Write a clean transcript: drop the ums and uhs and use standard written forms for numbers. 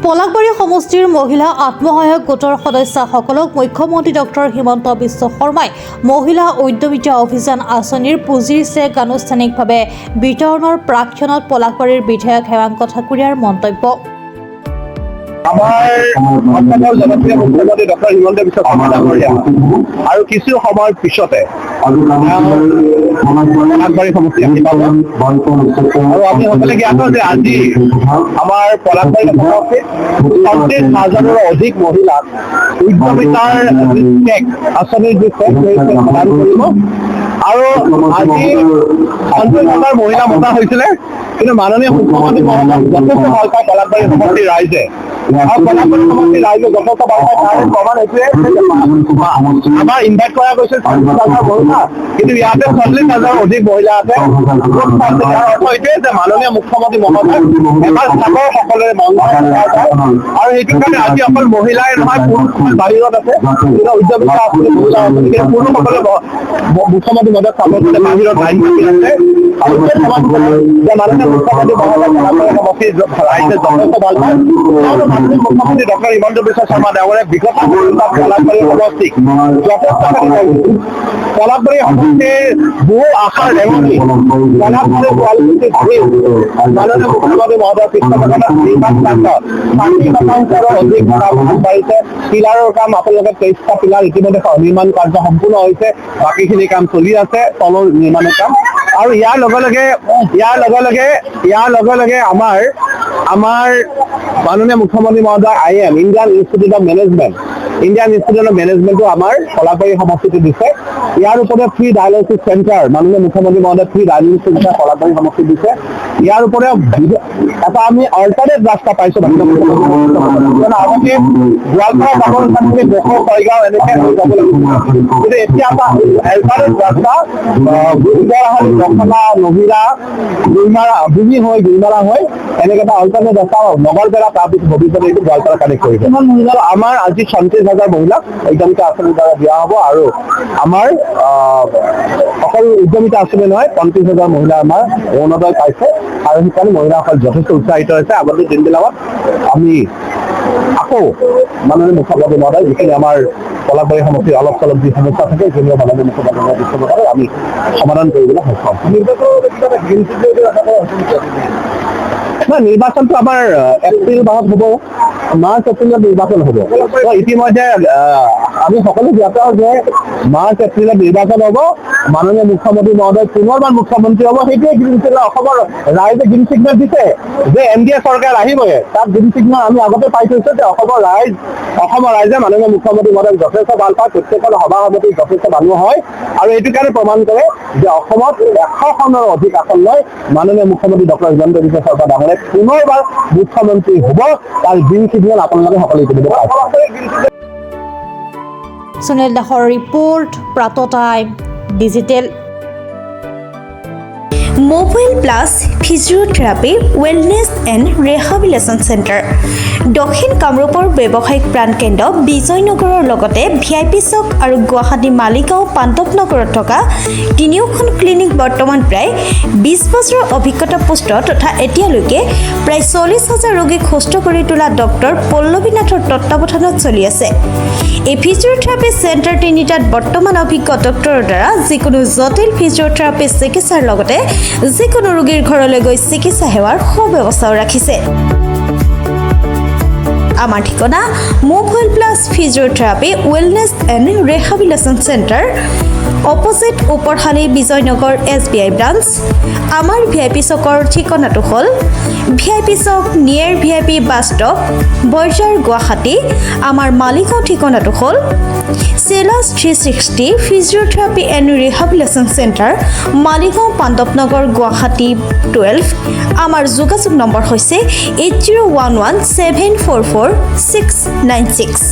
পলাশবাৰী সমষ্টিৰ মহিলা আত্মসহায়ক গোটৰ সদস্যসকলক মুখ্যমন্ত্ৰী ডক্টৰ হিমন্ত বিশ্ব শৰ্মাই মহিলা উদ্যমিতা অভিযান আঁচনিৰ পুঁজিৰ চেক আনুষ্ঠানিকভাৱে বিতৰণৰ প্ৰাক্ষণত পলাশবাৰীৰ বিধায়ক হেমাংগ ঠাকুৰীয়াৰ মন্তব্য। আমাৰ অসমৰ জনপ্ৰিয় মুখ্যমন্ত্ৰী ডক্টৰ হিমন্ত বিশ্ব শৰ্মা ডাঙৰীয়া আৰু কিছু সময়ৰ পিছতে পলাশবাৰী সমষ্টি আহি পাব আৰু আমি সকলোৱে জ্ঞাত যে আজি আমাৰ পলাশবাৰী সমষ্টিত ৩০,০০০ৰো অধিক মহিলাক উদ্যমিতাৰ চেক আঁচনিৰ যি চেক প্ৰদান কৰিব আৰু আজি ৩০,০০০ মহিলা মতা হৈছিলে, কিন্তু মাননীয় মুখ্যমন্ত্ৰী মহোদয়ক যথেষ্ট ভাল পায় পলাশবাৰী সমষ্টিৰ ৰাইজে আৰু পলাশবাৰী সমষ্টিৰ ৰাইজে যথেষ্ট ভাল পায়। তাৰ প্ৰমাণ এইটোৱে আমাৰ ইনভাইট কৰা গৈছে ৩০,০০০ মহিলা, কিন্তু ইয়াতে ৪০,০০০ অধিক মহিলা আছে। অৰ্থ এইটোৱে যে মাননীয় মুখ্যমন্ত্ৰী মহোদয় এবাৰ চাব সকলোৰে মন আৰু সেইটো কাৰণে আজি অকল মহিলাই নহয়, পুৰুষ বাহিৰত আছে, উদ্যমিতা আঁচনি মহিলা আঁচনি, কিন্তু পুৰুষসকলে মুখ্যমন্ত্ৰী মহোদয় চাবলৈ বাহিৰত লাইন পাতি আছে আৰু যে মাননীয় মুখ্যমন্ত্ৰী মহোদয় পলাশবাৰী সমষ্টিৰ ৰাইজে যথেষ্ট ভাল পায়। মাননীয় মুখ্যমন্ত্ৰী ডক্টৰ হিমন্ত বিশ্ব শৰ্মা ডাঙৰীয়াই বিগত পলাশবাৰী সমষ্টিক যথেষ্টখিনি কৰিছিল। পলাশবাৰী সমষ্টিৰ বহু আশাৰ ৰেঙনি পলাশবাৰী শুৱালকুছিত মাননীয় মুখ্যমন্ত্ৰী মহোদয়ৰ পৃষ্ঠপোষকতাত নিৰ্মাণ কাৰ্যত ৬০% অধিক কাম আগবাঢ়িছে। পিলাৰৰ কাম আপোনালোকে ২৩টা পিলাৰ ইতিমধ্যে নিৰ্মাণ কাৰ্য সম্পূৰ্ণ হৈছে, বাকীখিনি কাম চলি আছে, তলৰ নিৰ্মাণৰ কাম। আৰু ইয়াৰ লগে লগে আমাৰ মাননীয় মুখ্যমন্ত্ৰী মহোদয় IIM ইণ্ডিয়ান ইনষ্টিটিউট অফ মেনেজমেণ্টো আমাৰ পলাশবাৰী সমষ্টিটো দিছে। ইয়াৰ উপৰিও ফ্ৰী ডায়েলিচিছ চেণ্টাৰ মাননীয় মুখ্যমন্ত্ৰী মহোদয় ফ্ৰী ডায়েলিচিছ চেণ্টাৰ পলাশবাৰী সমষ্টিত দিছে। ইয়াৰ উপৰিও এটা আমি অল্টাৰনেট ৰাস্তা পাইছোঁ আগতে গোৱালপাৰা যাবৰ কাৰণে বসৰ ছয়গাঁও এনেকৈ হৈ যাব লাগিব, কিন্তু এতিয়া এটা অল্টাৰনেট ৰাস্তা গুৰুগড়াহালি দখলা নহিৰা গুইমাৰা হৈ এনেকৈ এটা অল্টাৰনেট ৰাস্তা নগৰবেৰা, তাৰপিছত ভৱিষ্যতে এইটো গোৱালপাৰা কানেক্ট কৰিব। আমাৰ আজি ৩০,০০০ মহিলাক উদ্যমিতা আঁচনিৰ দ্বাৰা দিয়া হ'ব আৰু আমাৰ অকল উদ্যমিতা আঁচনি নহয়, ৩০,০০০ মহিলা আমাৰ অৰুণোদয় পাইছে আৰু সেইকাৰণে মহিলাসকল যথেষ্ট উৎসাহিত হৈছে। আগন্তুক দিনবিলাকত আমি আকৌ মাননীয় মুখ্যমন্ত্ৰী মহোদয় যিখিনি আমাৰ পলাশবাৰী সমষ্টিৰ অলপ চলপ যি সমস্যা থাকে সেইখিনি মাননীয় মুখ্যমন্ত্ৰী দৃষ্টিগোচৰত আমি সমাধান কৰিবলৈ সক্ষম হ'ম। নিৰ্বাচনটো আমাৰ এপ্ৰিল মাহত হ'ব, মাৰ্চ এপ্ৰিলত নিৰ্বাচন হ'ব। ইতিমধ্যে আমি সকলো জ্ঞাত যে মাৰ্চ এপ্ৰিলত নিৰ্বাচন হ'ব, মাননীয় মুখ্যমন্ত্ৰী মহোদয় পুনৰবাৰ মুখ্যমন্ত্ৰী হ'ব। সেইটোৱে গ্ৰীণ চিগনেল অসমৰ ৰাইজে গ্ৰীণ চিগনেল দিছে যে NDA চৰকাৰ আহিবই। তাত গ্ৰীণ চিগনেল আমি আগতে পাই থৈছোঁ যে অসমৰ ৰাইজে মাননীয় মুখ্যমন্ত্ৰী মহোদয়ক যথেষ্ট ভাল পায়। প্ৰত্যেকখন সভা সমিতিত যথেষ্ট মানুহ হয় আৰু এইটো কাৰণে প্ৰমাণ কৰে যে অসমত ১০০খনৰ অধিক আসন লৈ মাননীয় মুখ্যমন্ত্ৰী ডক্টৰ হিমন্ত বিশ্ব শৰ্মা ডাঙৰীয়াই পুনৰবাৰ মুখ্যমন্ত্ৰী হ'ব। তাৰ গ্ৰীণ চিগনেল আপোনালোকে সকলোৱে ইতিমধ্যে পাইছে। সুনীল দাসৰ ৰিপৰ্ট, প্ৰাত time digital. Mobile plus physiotherapy wellness and rehabilitation centre দক্ষিণ কামৰূপৰ ব্যৱসায়িক প্ৰাণকেন্দ্ৰ বিজয়নগৰৰ লগতে VIP চক আৰু গুৱাহাটী মালিগাঁও পাণ্ডৱনগৰত থকা তিনিওখন ক্লিনিক বৰ্তমান প্ৰায় ২০ বছৰৰ অভিজ্ঞতা পুষ্ট তথা এতিয়ালৈকে প্ৰায় ৪০,০০০ ৰোগীক সুস্থ কৰি তোলা ডক্টৰ পল্লৱী নাথৰ তত্বাৱধানত চলি আছে। এই ফিজিঅ'থেৰাপি চেণ্টাৰ তিনিটাত বৰ্তমান অভিজ্ঞ ডক্টৰৰ দ্বাৰা যিকোনো জটিল ফিজিঅ'থেৰাপি চিকিৎসাৰ লগতে যিকোনো ৰোগীৰ ঘৰলৈ গৈ চিকিৎসা সেৱাৰ সুব্যৱস্থাও ৰাখিছে। আমাৰ ঠিকনা mobile plus physiotherapy wellness and rehabilitation centre, opposite ওপৰশালী বিজয়নগৰ SBI ব্ৰাঞ্চ। আমাৰ VIP চকৰ ঠিকনাটো হ'ল VIP chowk near VIP bus stop, Borjhar, Guwahati. আমাৰ মালিগাঁও ঠিকনাটো হ'ল চেলাছ 360 physiotherapy and rehabilitation centre, Maligaon Pandavnagar, Guwahati 12। আমাৰ যোগাযোগ নম্বৰ হৈছে 8011744696।